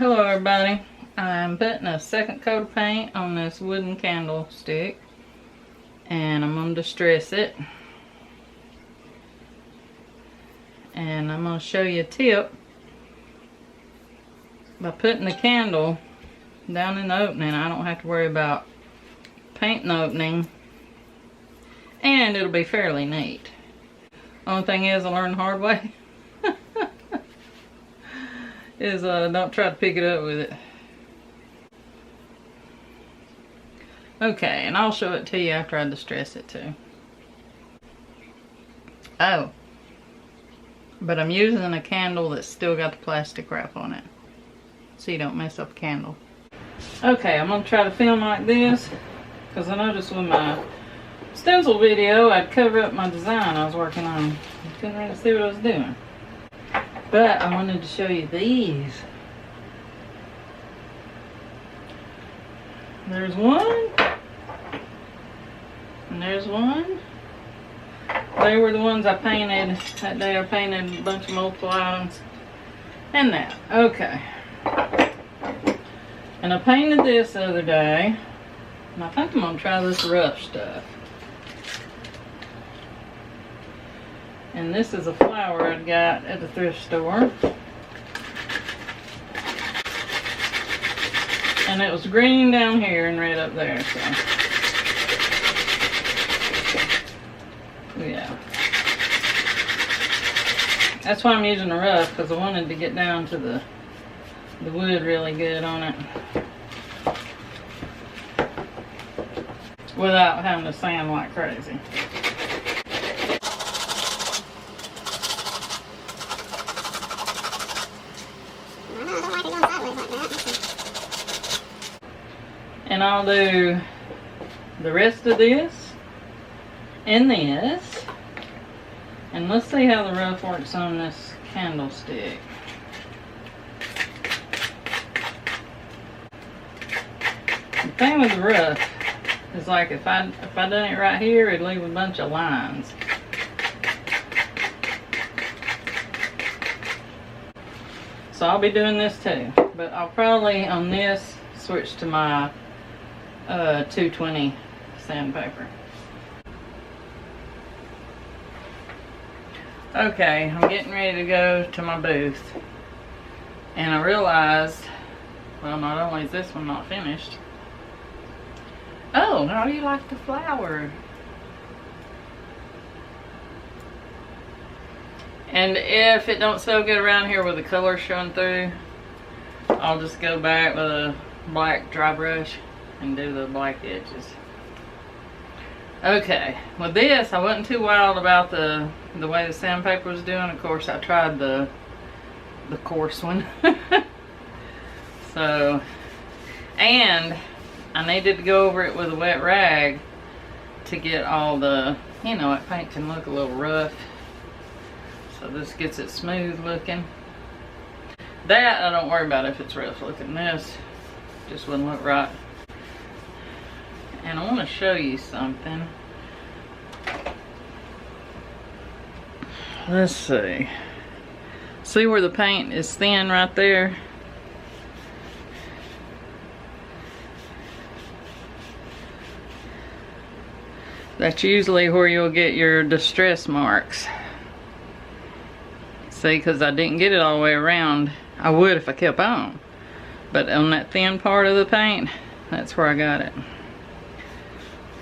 Hello everybody. I'm putting a second coat of paint on this wooden candlestick and I'm going to distress it. And I'm going to show you a tip. By putting the candle down in the opening, I don't have to worry about painting the opening, and it'll be fairly neat. Only thing is, I learned the hard way. is don't try to pick it up with it. Okay, and I'll show it to you after I distress it too. Oh, but I'm using a candle that's still got the plastic wrap on it, so you don't mess up the candle. Okay, I'm going to try to film like this, because I noticed with my stencil video, I'd cover up my design I was working on. I couldn't really see what I was doing. But I wanted to show you these. There's one. And there's one. They were the ones I painted that day. I painted a bunch of multiple items. And that. Okay. And I painted this the other day. And I think I'm going to try this rough stuff. And this is a flower I got at the thrift store. And it was green down here and red up there, so. Yeah. That's why I'm using the rough, because I wanted to get down to the wood really good on it. Without having to sand like crazy. And I'll do the rest of this and this. And let's see how the rough works on this candlestick. The thing with the rough is, like, if I done it right here, it'd leave a bunch of lines. So I'll be doing this too. But I'll probably, on this, switch to my 220 sandpaper. Okay, I'm getting ready to go to my booth. And I realized, well, not only is this one not finished. Oh, how do you like the flower? And if it don't sew good around here with the color showing through, I'll just go back with a black dry brush and do the black edges. Okay, with this, I wasn't too wild about the way the sandpaper was doing. Of course, I tried the coarse one. So, and I needed to go over it with a wet rag to get all the, you know, it paint can look a little rough. So this gets it smooth looking. That I don't worry about if it's rough looking. This just wouldn't look right. And I want to show you something. Let's see. See where the paint is thin right there? That's usually where you'll get your distress marks. See, because I didn't get it all the way around. I would if I kept on. But on that thin part of the paint, that's where I got it.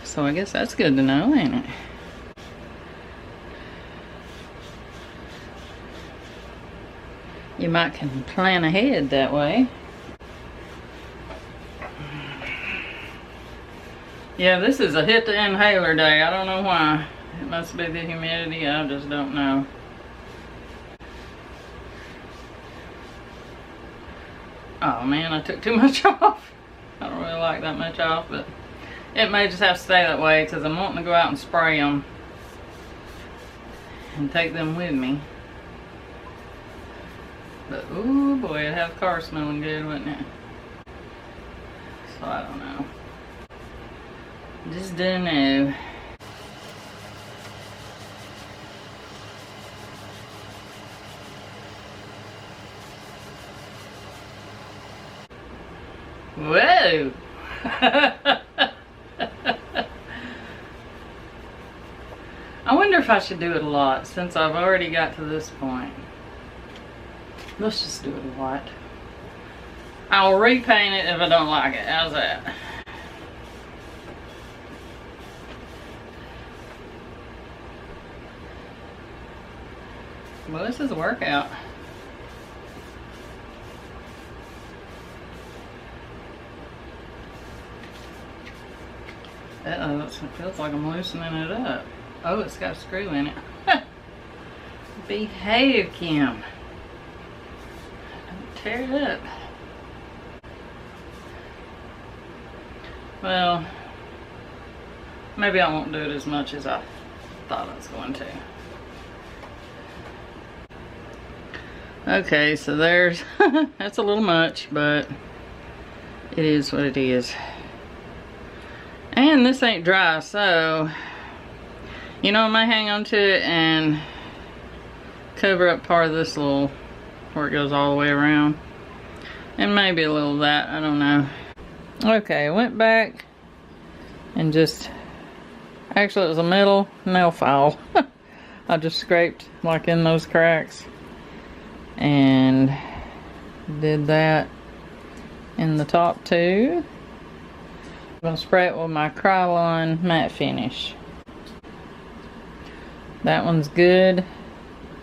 So I guess that's good to know, ain't it? You might can plan ahead that way. Yeah, this is a hit the inhaler day. I don't know why. It must be the humidity. I just don't know. Oh man, I took too much off. I don't really like that much off, but it may just have to stay that way because I'm wanting to go out and spray them and take them with me. But ooh boy, it'd have the car smelling good, wouldn't it? So I don't know. Just don't know. Whoa! I wonder if I should do it a lot since I've already got to this point. Let's just do it a lot. I'll repaint it if I don't like it. How's that? Well, this is a workout. Uh-oh, it feels like I'm loosening it up. Oh, it's got a screw in it. Behave, Kim. Don't tear it up. Well, maybe I won't do it as much as I thought I was going to. Okay, so there's, that's a little much, but it is what it is. And this ain't dry, so, you know, I might hang on to it and cover up part of this little, where it goes all the way around. And maybe a little of that, I don't know. Okay, I went back and just, actually it was a metal nail file. I just scraped like in those cracks and did that in the top two. I'm going to spray it with my Krylon matte finish. That one's good,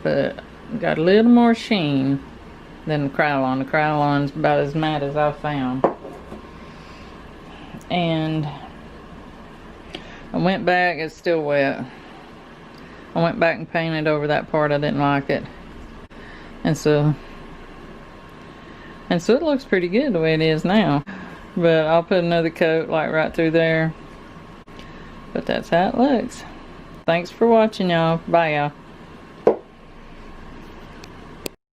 but got a little more sheen than the Krylon. The Krylon's about as matte as I've found. And I went back, it's still wet. I went back and painted over that part I didn't like it. And so it looks pretty good the way it is now. But I'll put another coat like right through there. But that's how it looks. Thanks for watching, y'all. Bye, y'all.